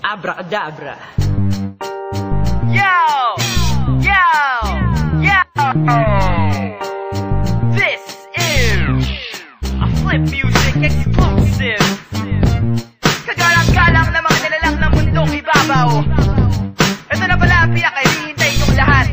Abracadabra. Yo! Yo! Yo! This is a Flip Music exclusive. Kagalang-galang na mga nilalang ng mundong ibabaw. Ito na pala ang pinakahihintay yung lahat.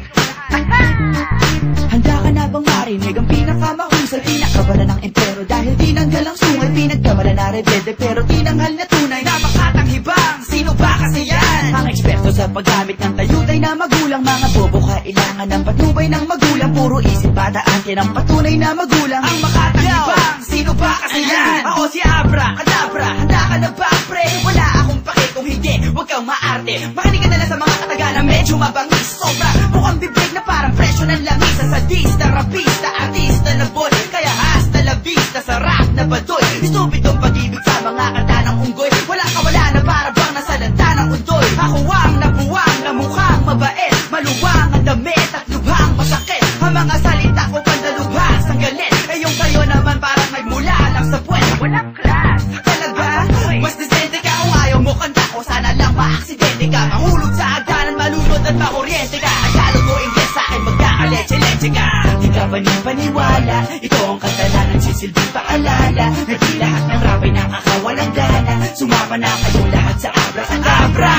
Handa ka na bang marinig ang pinakamahusay, pinakabala ng empero? Dahil tinanggal ang sungay, pinagkamala na rebelde, pero tinanghal na tunay na makatanghibang. Sino ba kasi yan? Ang eksperto sa paggamit ng tayutay na magulang. Mga bobo kailangan ng patnubay ng magulang. Puro isip bataan ng patunay na magulang. Ang makatanghibang, sino ba kasi yan? Ako si Abracadabra. Handa ka na ba, pre? Wala akong pake kung hindi, huwag kang maarte. Makinig ka na lang sa mga katagalan, medyo mabangis. Sobra, mukhang bibig na parang presyo ng lamisa. Sadista, rapista, artista na boy. Kaya hasta la vista, sarap na badoy. Estupidong pag-ibig sa mga kanta ng unggoy. Wala ka wala na para bang nasa lanta ng undoy. Ako ang nabuwang na mukhang mabait, maluwang ang damit at lubhang masakit. Ang mga salita ko pandalubhang sang galit. Eh yung kayo naman parang nagmula lang sa puwet. Walang class, talaga? Mas decente ka kung ayaw mo kanta ko. Sana lang maaksidente ka, mahulog sa agdanan, malunod at makuryente ka. Tagalog mo Ingles sa akin, magkakaleche-leche ka. Di ka ba paniwala? Ito ang kanta na nagsisilbing paalala. Na di lahat ng rap ay nakakawalang gana. Sumama na kayong lahat sa Abracadabra.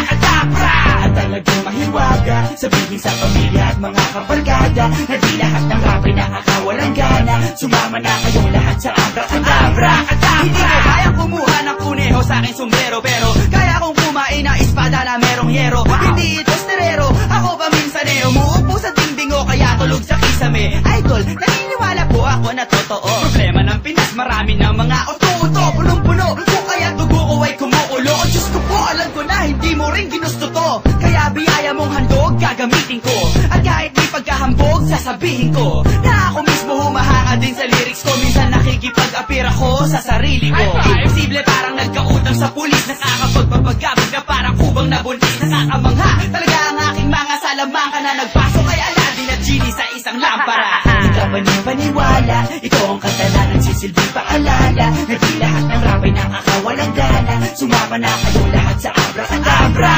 At talagang mahiwaga, sabihin sa pamilya at mga kabarkada. Na di lahat ng rap ay nakakawalang gana. Sumama na kayong lahat sa Abracadabra. Hindi ko kaya kumuha ng kuneho sa aking sombrero, pero kaya kong kumain ng espada na merong yero. Hindi ito sterero, ako pa minsaneo. Muupo sa dingding o kaya tulog sa kisame. Idol, naniniwala po ako na totoo. Problema ng Pinas, marami ng mga oto-oto. Punong-puno, kung kaya dugo ko ay kumuulo. O Diyos ko po, alam ko na hindi mo rin ginusto to. Kaya biyaya mong handog, gagamitin ko. At kahit di pagkahambog, sasabihin ko na ako mismo humahanga din sa lyrics ko. Minsan nakikipag-apir ako sa sarili ko. Imposible parang nagkautang sa pulis. Nakakapagpapagabog na parang kubang nabuntis. Nakakamangha talaga ang aking mga salamangka na nagpasok kay Aladdin at Genie sa isang lampara. Di ka ba paniwala? Ito ang kanta na nagsisilbing paalala. Na di lahat ng rap ay nakakawalang gana. Sumama na kayong lahat sa Abracadabra.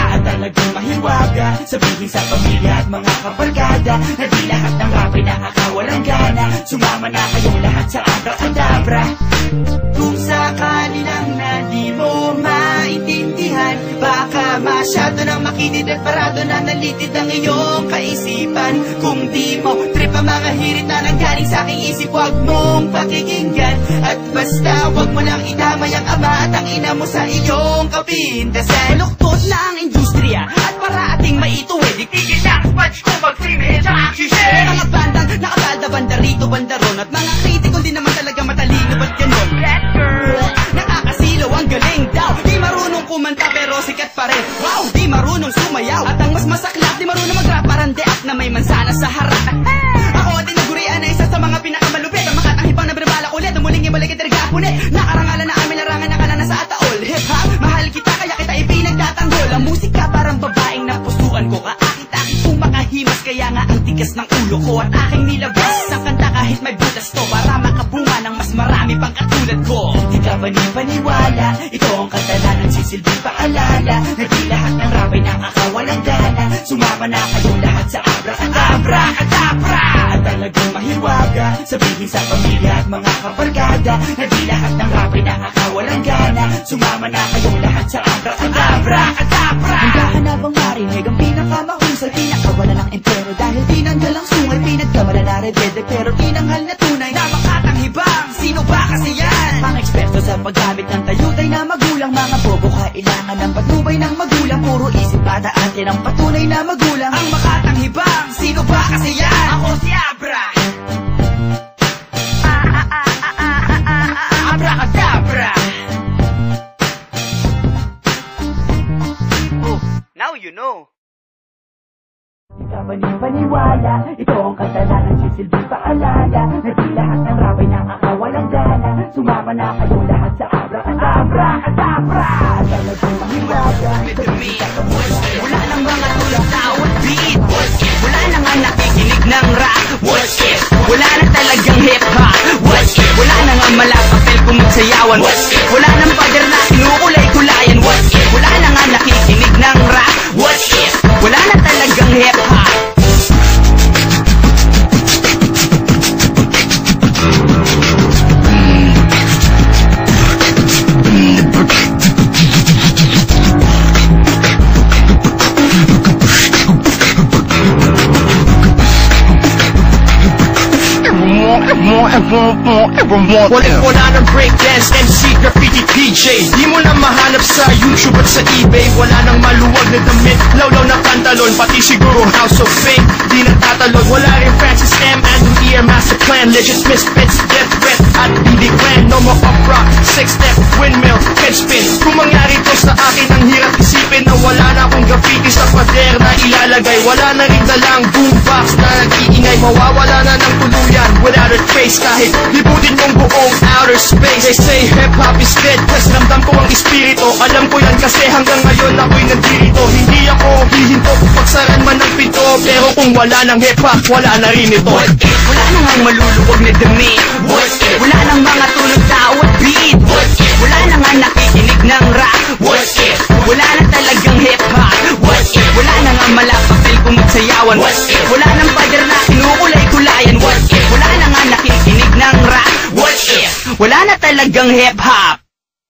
At talagang mahiwaga, sabihin sa pamilya at mga kabarkada. Na di lahat ng rap ay nakakawalang gana. Sumama na kayong lahat sa Abracadabra. Kung sakali lang na di mo maintindihan, baka masyado nang makitid at parado na nalitid ang iyong kaisipan. Kung di mo trip ang mga hirit na nanggaling sa aking isip, huwag mong pakikinggan. At basta huwag mo lang idamay ang ama at ang ina mo sa iyong kapintasan. Maluktot na ang industriya at para ating maituwid, itigil na ang sponge ko mag-free sa oxygen. Mga bandang nakatalda banda rito banda ron, at mga kritiko di naman talaga matalino, ba't ganon? Nakakasilaw ang galing daw. Di marunong kumanta pero sikat pa rin. Wow! Di marunong sumayaw. At ang mas masaklap, di marunong mag-rap, parang deak na may mansana sa harap. Ako din nagurian na isa sa mga pinakamalupit. Ang makatanghibang na binabalak ulit, umuling ibalik at ergapunit. Nakarangalan na aming larangan na kalana sa ataol. Hip-hop, mahal kita kaya kita ipinagtatanggol. Ang musika parang babaeng napusuan ko. Kaakit-akit kung makahimas, kaya nga ang tigas ng ulo ko. At aking nilabas ang kanta kahit may butas to, para makabunga ng mas marami pang katulad ko. Di ka ba paniwala? Ito ang kanta na nagsisilbing paalala. Na di lahat ng rap ay nakakawalang gana. Sumama na kayong lahat sa Abracadabra. At talagang mahiwaga, sabihin sa pamilya at mga kabarkada. Na di lahat ng rap ay nakakawalang gana. Sumama na kayong lahat sa Abracadabra. Handa ka na bang marinig ang pinakamahusay, pinakawala ng empero? Dahil tinanggal ang sungay, pinagkamala na rebelde, pero tinanghal na tunay na makatanghibang. Sino ba kasi yan? Ang eksperto sa paggamit ng tayutay na magulang. Mga bobo kailangan ng patnubay ng magulang. Puro isip bataan ng patunay na magulang. Ang makatanghibang, sino ba kasi yan? Ako si Abracadabra. Oh, now you know. Di ka ba paniwala? Ito ang kanta na nagsisilbing paalala. Na di lahat ng rap ay nakakawalang gana. Sumama na kayong lahat sa Abracadabra. At talagang mahiwaga, Wala nang mga tulad sa awat beat. Wala nang nga nakikinig ng rap. Wala na talagang hip-hop. Wala na nga malapapel kung magsayawan. Wala nang pader na kinukulay-kulayan. Wala na nga Wala ng breakdance, MC, graffiti, DJ. Di mo na mahanap sa YouTube at sa eBay. Wala nang maluwag na damit, lawlaw na pantalon, pati siguro House of Fame di natatalon. Wala rin Francis M. Andrew E. Master Plan, legit misfits, Death Threat at BD Clan. No more pop rock, 6-step, windmill, headspin. Kung mangyari to sa akin, ang hirap isipin na wala na akong graffiti sa pader na ilalagay. Wala na rin dalang boombox na nag-iingay. Mawawala na ng tuluyan without a trace. Kahit libutin mong buong outer space. They say hip-hop is dead, mas ramdam ko ang espiritu. Alam ko yan kasi hanggang ngayon ako'y nandito. Hindi ako hihinto pagsaran man ng pinto. Pero kung wala ng hip-hop, wala na rin ito. What if? Wala nang ang maluluwag na damit. What if? Wala nang mga tunog tao at beat. What if? Wala nang ang nakikinig ng rap. What if? Wala na talagang hip-hop. What if? Wala nang ang malapapil kung magsayawan. What if? Wala nang pader na kinukulay-kulayan. What if? Wala nang ang nakikinig ng rap. What if? Wala na talagang hip-hop.